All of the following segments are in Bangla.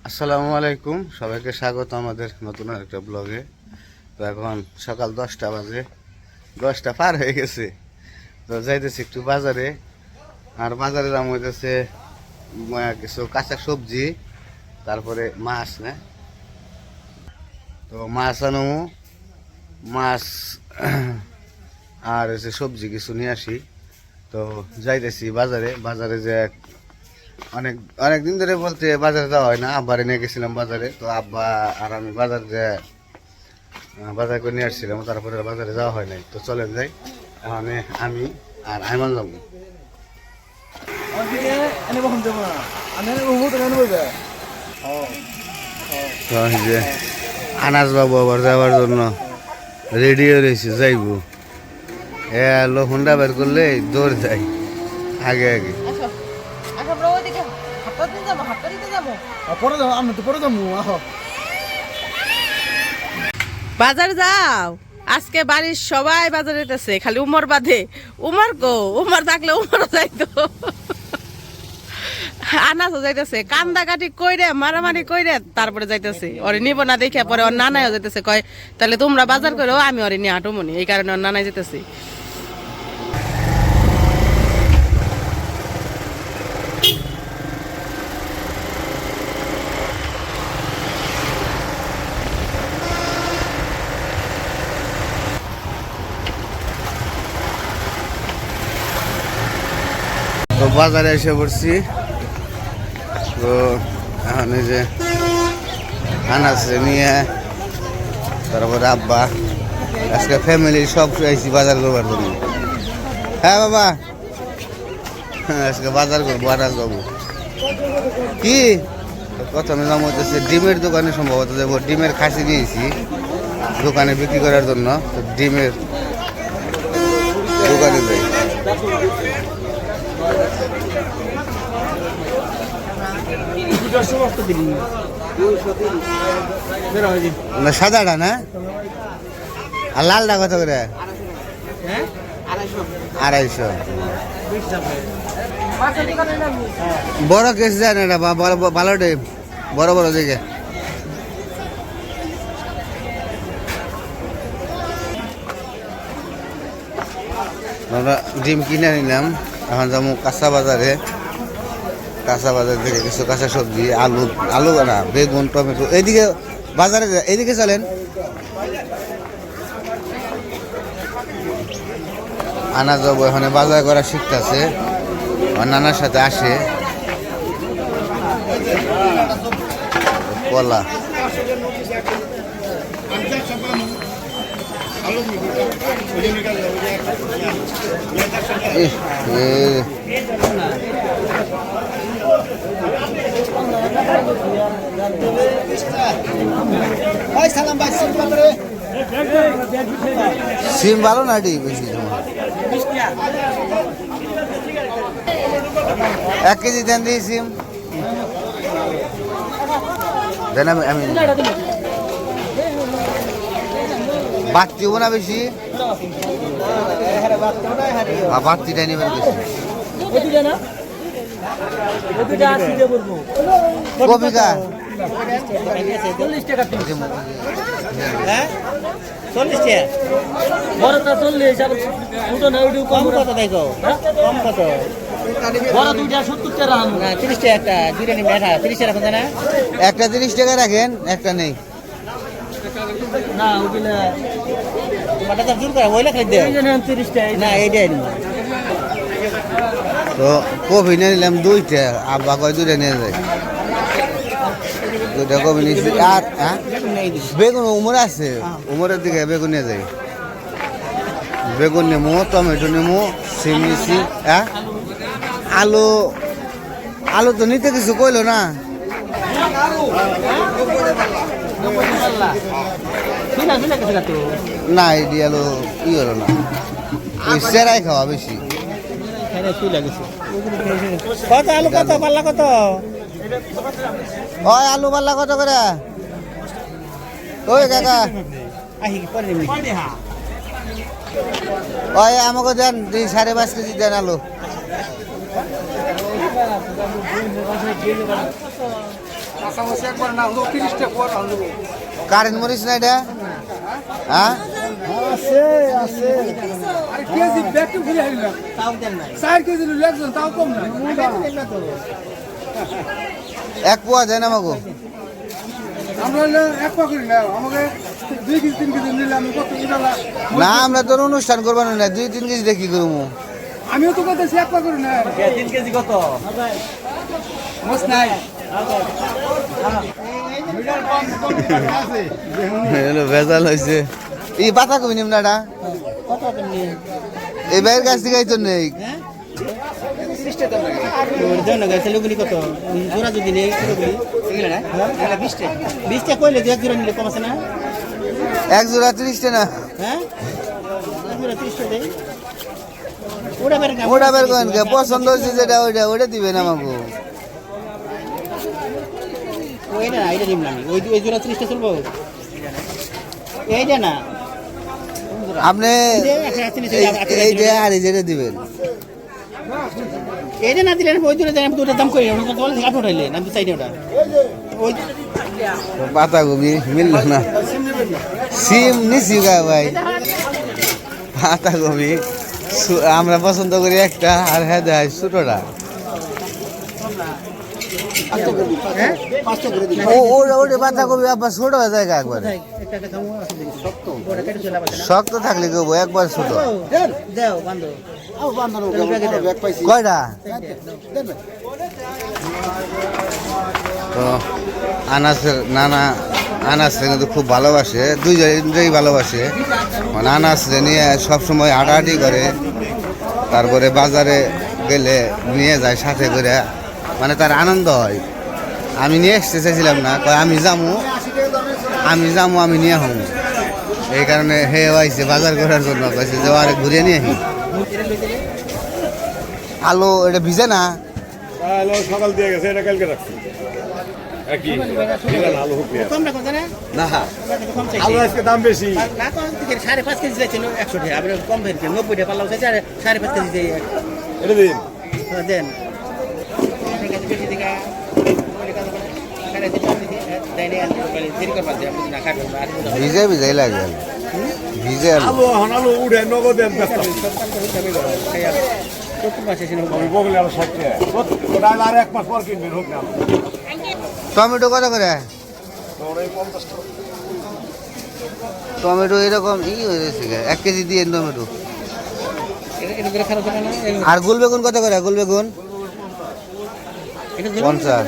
আসসালামু আলাইকুম, সবাইকে স্বাগত আমাদের নতুন একটা ব্লগে। তো এখন সকাল 10টা বাজে, 10টা পার হয়ে গেছে। তো যাইতেছি একটু বাজারে। আর বাজারে দাম হইতেছে কিছু কাঁচা সবজি, তারপরে মাছ না। তো মাছ আনো, মাছ আর হচ্ছে সবজি কিছু নিয়ে আসি। তো যাইতেছি বাজারে। বাজারে যে অনেক অনেক দিন ধরে বলতে বাজারে যাওয়া হয় না, আব্বারে নিয়ে গেছিলাম বাজারে। তো আব্বা আর আমি বাজার যে বাজার করে নিয়ে আসছিলাম, তারপরে বাজারে যাওয়া হয় নাই। তো চলেন যাই, এখানে আমি আর আইমান যাবো। যে আনাজ বাবু আবার যাওয়ার জন্য রেডি হয়ে রয়েছে, যাইব। এ লো হুন্ডা বের করলে দৌড় যাই আগে আগে। বাজার যাও, আজকে বাড়ির সবাই বাজারে যেতেছে, খালি উমর বাদে। উমর গো, উমর থাকলে উমরও যাইতো। আনাজও যাইতেছে, কান্দা কাটি কইরে মারামারি কইরে তারপরে যাইতেছে। ওরে নিব না দেখে পরে ওর নানাইও যাইতেছে, কয় তাহলে তোমরা বাজার করো, আমি ওরে নিয়ে হাঁটুমনি। এই কারণে ওর নানাই যেতেছে। তো বাজারে এসে পড়ছি। তো এখন এই যে আনাজ নিয়ে, তারপরে আব্বা, আজকে ফ্যামিলি সব আইছি বাজার করবার জন্য। হ্যাঁ বাবা, আজকে বাজার করবো, আনাজ যাবো। কি প্রথমে নাম হচ্ছে ডিমের দোকানে, সম্ভবত যাবো। ডিমের খাসি নিয়েছি দোকানে বিক্রি করার জন্য। তো ডিমের দোকানে যাই। না সাদাটা না, আর লালটা কত করে? 250। বড় কেস যায় না, ভালো ডিম, বড় বড় দিকে। আমরা ডিম কিনে নিলাম। এখন যাবো কাঁচা বাজারে। কাঁচা বাজার থেকে কিছু কাঁচা সবজি, আলু, আলু না, বেগুন, টমেটো। এইদিকে বাজারে, এইদিকে চলেন। আনা যাবো, এখানে বাজার করা শিখতেছে, নানার সাথে আসে। কলা, সিম ভালো না ডি বেশি। 1 কেজি দেন দিই সিম দেন। আমি বাড়তি হবো না বেশি, বাড়তিটাই নেবেন বেশি। কপিকা 40 টাকা, বড়টা 40, কম কত তাই কম কত? বড় দুইটা 70 টাকা, 30 টাকা একটা, দুইটা নিবে 30 টাকা না, একটা 30 টাকা রাখেন, একটা নেই না। ওগুলা মাটা জোর করে ওইলা খাই দেয় না, এইটাই নিব। তো কফি নিয়ে নিলাম 2টা, আব্বা কয় 2টা নিয়ে যায়। 2টা কফি নিয়েছি। আর বেগুন উমর আছে, উমরের দিকে বেগুন নিয়ে যাই। বেগুন নেবো, টমেটো নেবো, সিম নিয়েছি। হ্যাঁ আলু, আলু তো নিতে কিছু কইলো না। না এটি আলু ই হলো না, ওই সেরাই খাওয়া বেশি। কত আলু, কত পাল্লা, কত ওই আলু পাল্লা কত করে? ওই কাকা ওই আমাকে দেন 5.5 কেজি দেন আলু। কারেন্ট মরিচ না এটা হ্যাঁ আছে আছে আরে কেজি ব্যাগ তো ঘুরে আইলাম তাও দেন নাই 4 কেজি লাগজন তাও কম না এক পোয়া দেয় না আমাকে আমরা এক পা করি না আমাকে 2 কেজি 3 কেজি নিলে আমি কত ইদালা না আমরা তোর অনুষ্ঠান করবো না 2-3 কেজি দেখি করবো আমিও তো কইতেছি এক পা করি না 3 কেজি কত মস নাই ভেজাল হয়েছে এই পাতা কবি নিম না এই বাইরের কাছ থেকে তো নেই কত জোড়া যদি নেই বিশটা কইলে 1 জোড়া নিলে কম আছে না এক জোড়া 30 না হ্যাঁ 1 জোড়া 30 দেই ওটা বের করেন কে পছন্দ হয়েছে যেটা ওইটা দিবেন আমাকে ওইটা না এটা দিম না আমি ওই জোড়া 30টা চলবো এইটা না আপনি এই যে আর এই যেটা দিবেন এইটা না দিলে ওই জোড়া আমি দুটো দাম করি ওটা বলে আপনি উঠাইলেন আমি তো চাই না ওটা ওই পাতা কবি মিলল না সিম নিছি গা ভাই পাতা কবি আমরা পছন্দ করি একটা আর হ্যাঁ দেয় ছোটটা ওটা পাতা কবি আবার ছোট হয়ে যায় একবার শক্ত থাকলে কেবো একবার ছোট কয়টা তো আনাসের নানা আনাসে কিন্তু খুব ভালোবাসে দুইজনেই ভালোবাসে মানে আনাসে নিয়ে সবসময় হাঁটাহাঁটি করে তারপরে বাজারে গেলে নিয়ে যায় সাথে করে মানে তার আনন্দ হয় আমি নিয়ে আসতে চাইছিলাম না আমি যাবো আমি নিয়ে হব এই কারণে হে আইছে বাজার করার জন্য কইছে যে আরে ঘুরিয়ে নিয়ে আসি আলু এটা ভিজে না আলো সকাল দিয়ে গেছে এটা কালকে রাখছি একই আলু হোক কম না কত না না আলু আজকে দাম বেশি না কম 5.5 কেজি যাচ্ছে 100 টাকা আপনি কম ভের 90 টাকা পাল্লাও চাই 5.5 কেজি দেই এটা দিন দেন বেশি দিকা ভিজে লাগে ভিজে আলু এখন আলু উঠে নগদে ব্যস্ত আমি বগলে আলু 60 টাকা আর 1 মাস পর কিনবেন হোক না টমেটো কত করে টমেটো এরকম হয়েছে 1 কেজি দিয়ে টমেটো আর গোল বেগুন কত করে গোল বেগুন 50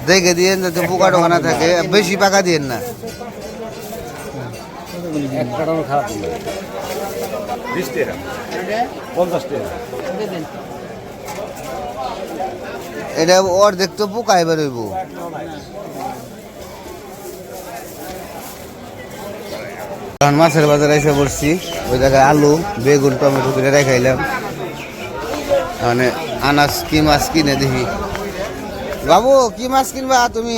দেখে দিয়েন যাতে পোকা টোকা না থাকে বেশি পাকা দিয়েন না খারাপ 20 টাকা 50 টাকা এটা অর্ধেক তো পোকা এবার হইব এখন মাছের বাজারে এসে পড়ছি ওই জায়গায় আলু বেগুন টমেটো কিনে রেখাইলাম মানে আনাজ কি মাছ কিনে দেখি বাবু কি মাছ কিনবা তুমি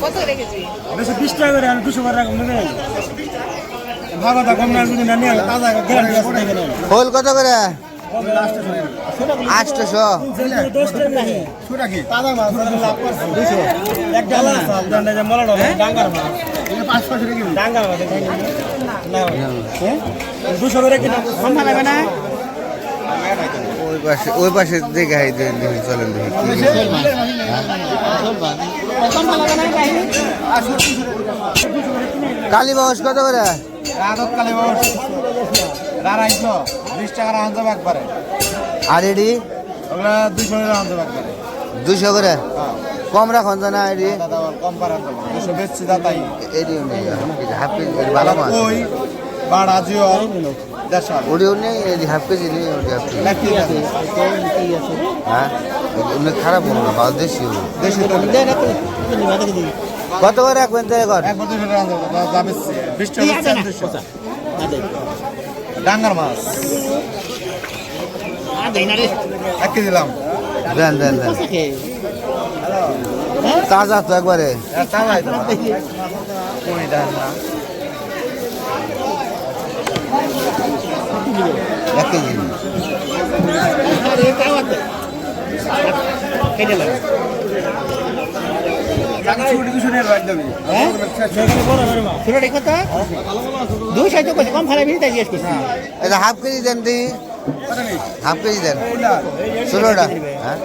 কত রেখেছি 20 টাকা করে আমি 200 টাকা রাখব না ভাগটা কম না যদি না নিয়ে তাজা গ্যারান্টি আছে দেখেন খোল কত করে 800 10 টাকা নাহি ছোটা কি তাজা মাছ লাভ করছে 200 এক ডালা জানা যে মলাড় ডাঙ্গার মাছ 500 টাকা কি ডাঙ্গার মাছ না হ্যাঁ 200 করে কিনা কম লাগবে না ওই পাশে দেখে হাই দেখি চলেন দেখি কালী বাউস কত করে আদত কালে বস রারাইছো 20 টাকা রান যাবে একবারে আর এডি ওগুলা 200 টাকা রান যাবে একবারে 200 করে কম রাখন না এডি দাদা কম পারান যাবে 200 বেচছি দাদাই এডি নেই হাফ কেজি ভালো মাছ ওই বাড়া জিও দেশা ওডিও নেই এডি হাফ কেজি নেই ওডি হাফ কেজি লাকি আছে হ্যাঁ এমনি খারাপ হলো না ভালো দেশি হলো দেশি কত করে রাখবেন তাই কর একবার 200 টাকা যাবে 20 টাকা 200 ডাঙ্গার মাছ এক কেজি দিলাম দেন দেন দেন তাজা তো একবারে তাই তো কোন দান না 1 কেজি কেটে লাগে ছোট দেখো তো 200 কত কম খারাপ তাই জিজ্ঞেস করছি এটা হাফ কেজি দেন দি হাফ কেজি দেন ছোটটা হ্যাঁ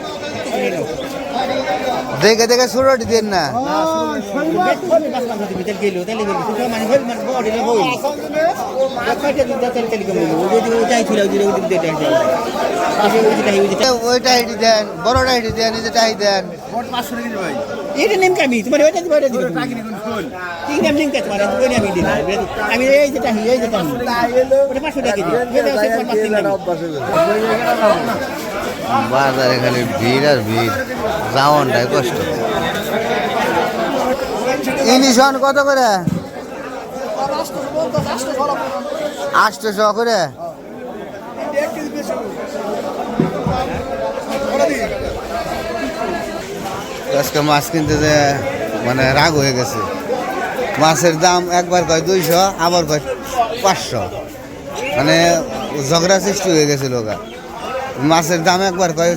দেখে দেখে ছোটটি দেন না ভিতর গেল তাহলে গেল ছোট মানে হল মানে বড় দিলে হই দেখাইতে দিতে তাহলে কেমন ওই ওইটাই ছিল ওই ওই দিতে দেন ওইটা হিটি দেন বড়টা হিটি দেন এই যেটা দেন এটা নেম কামি তোমার ওইটা দিবা ওইটা দিবা কি নেম লিংক আছে মানে ওই নেম দিন আমি এই যেটা ওটা 500 টাকা দিই এটা হচ্ছে 500 বাজারে খালি ভিড় আর ভিড় যাওয়ানটাই কষ্ট ইলিশন কত করে 800 করে আজকে মাছ কিনতে যে মানে রাগ হয়ে গেছে মাছের দাম একবার কয় 200 আবার কয় 500 মানে ঝগড়া সৃষ্টি হয়ে গেছে লোকা মাছের দাম একবার কয়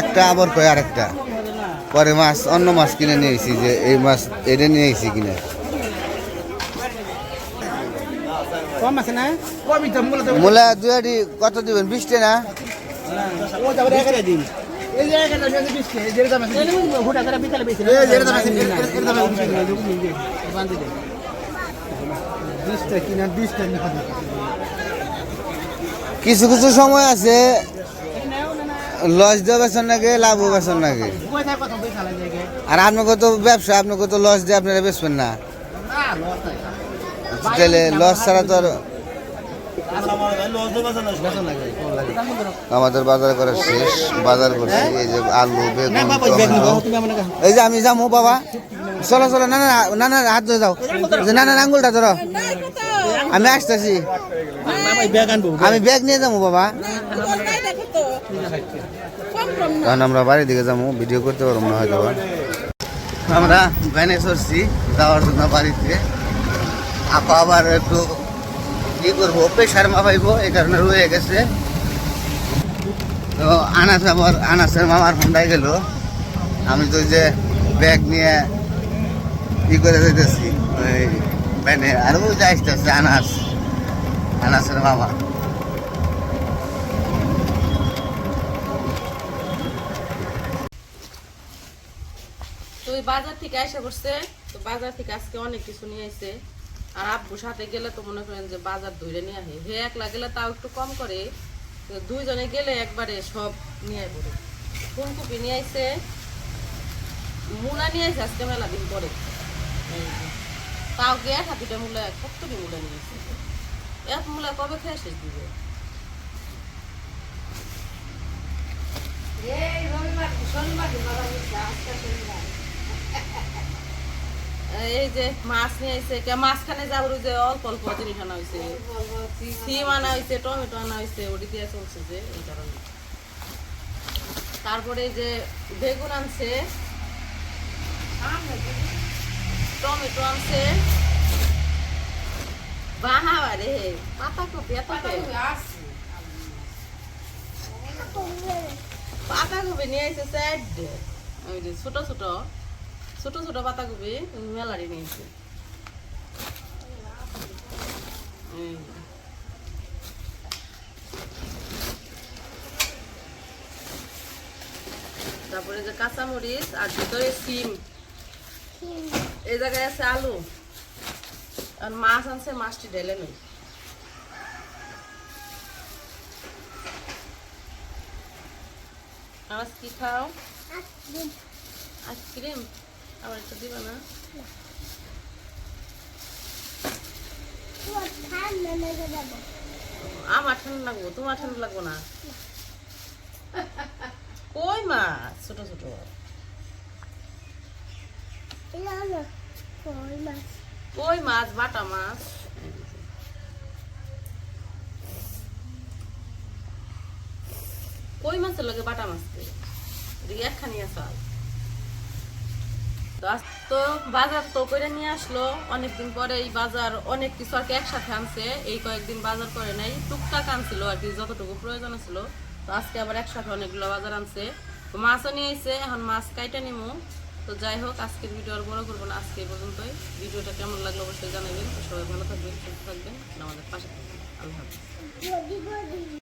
একটা আবার কয় আরেকটা পরে মাছ অন্য মাছ কিনে নিয়েছি যে এই মাছ এটা নিয়েছি কিনে কম আছে না মূলা দুয়ারি কত দিবেন 20 টাকা না ও যাবে এখানে দিন এই যে এখানে 20 টাকা এর দাম আছে হুটা করে বিকালে বেশি এর দাম আছে এর দাম আছে বান্ধি দে 20 টাকা কিনা 20 টাকা না কিছু কিছু সময় আছে লস দিয়ে বেচন নাকি লাভও বেচন নাকি আর আপনাকে তো ব্যবসা আপনাকে তো লস দিয়ে আপনারা বেচবেন না তাহলে লস ছাড়া তো আর আমাদের বাজার করা শেষ বাজার করছি এই যে আলু বেগুন টমেটো এই যে আমি যাবো বাবা চলো চলো না না না না হাত ধরে যাও না না আঙ্গুলটা ধরো আমি আসতেছি আমি ব্যাগ নিয়ে যাবো বাবা কারণ আমরা বাড়ির দিকে যাবো ভিডিও করতে পারবো না হয়তো আমরা ভ্যানে চড়ছি যাওয়ার জন্য বাড়িতে আপা আবার একটু কি করবো প্রেশার মাপাইবো এই কারণে রয়ে গেছে তো আনাসের মামার ফোনটাই গেল আমি তো যে ব্যাগ নিয়ে ই করে যেতেছি ওই ভ্যানে আর ও যে আসতেছে আনাসের মামা তো ওই বাজার থেকে আসা করছে তো বাজার থেকে আজকে অনেক কিছু নিয়ে আসছে আর আব্বুর সাথে গেলে তো মনে করেন যে বাজার ধরে নিয়ে আসে হে একলা গেলে তাও একটু কম করে দুইজনে গেলে একবারে সব নিয়ে পড়ে ফুলকপি নিয়ে আসছে মূলা নিয়ে আসছে আজকে মেলা দিন পরে তাও গিয়ে হাতিটা মূলা কতটি মূলা নিয়ে আসছে এক মূলা কবে খেয়ে শেষ দিবে এই যে মাছ নিয়ে আইছে মাঝখানে যাবো যে অল্প অল্প জিনিস আনা হয়েছে সিম আনা হয়েছে টমেটো আনা হয়েছে ওটি দিয়ে চলছে যে এই কারণে তারপরে যে বেগুন আনছে টমেটো আনছে বাহারে পাতাকপি পাতাকপি নিয়ে আইছে ওই যে ছোট ছোট ছোট ছোট পাতাকপি মেলারি নিয়েছে তারপরে যে কাঁচামরিচ আর ভিতরে সিম এই জায়গায় আছে আলু আর মাছ আনছে মাছটি ঢেলে নেই আজ কি খাও আইসক্রিম আবার একটু দিবা না আমার ঠান্ডা লাগবো তোমার ঠান্ডা লাগবো না কই মাছ ছোট ছোট কই মাছ বাটা মাছ কই মাছের লগে বাটা মাছ একখানি আছে তো বাজার তো করে নিয়ে আসলো অনেকদিন পরে এই বাজার অনেক কিছু আর কি একসাথে আনছে এই কয়েকদিন বাজার করে নাই টুকটাক আনছিল আর কি যতটুকু প্রয়োজন ছিল তো আজকে আবার একসাথে অনেকগুলো বাজার আনছে, তো মাছও নিয়ে এসে, এখন মাছ কাইটা নিমু। তো যাই হোক, আজকের ভিডিও আর বড় করবো না, আজকে এই পর্যন্তই। ভিডিওটা কেমন লাগলো অবশ্যই জানাবেন। তো সবাই ভালো থাকবেন, সুস্থ থাকবেন, আমাদের পাশে থাকবেন। আল্লাহ হাফেজ।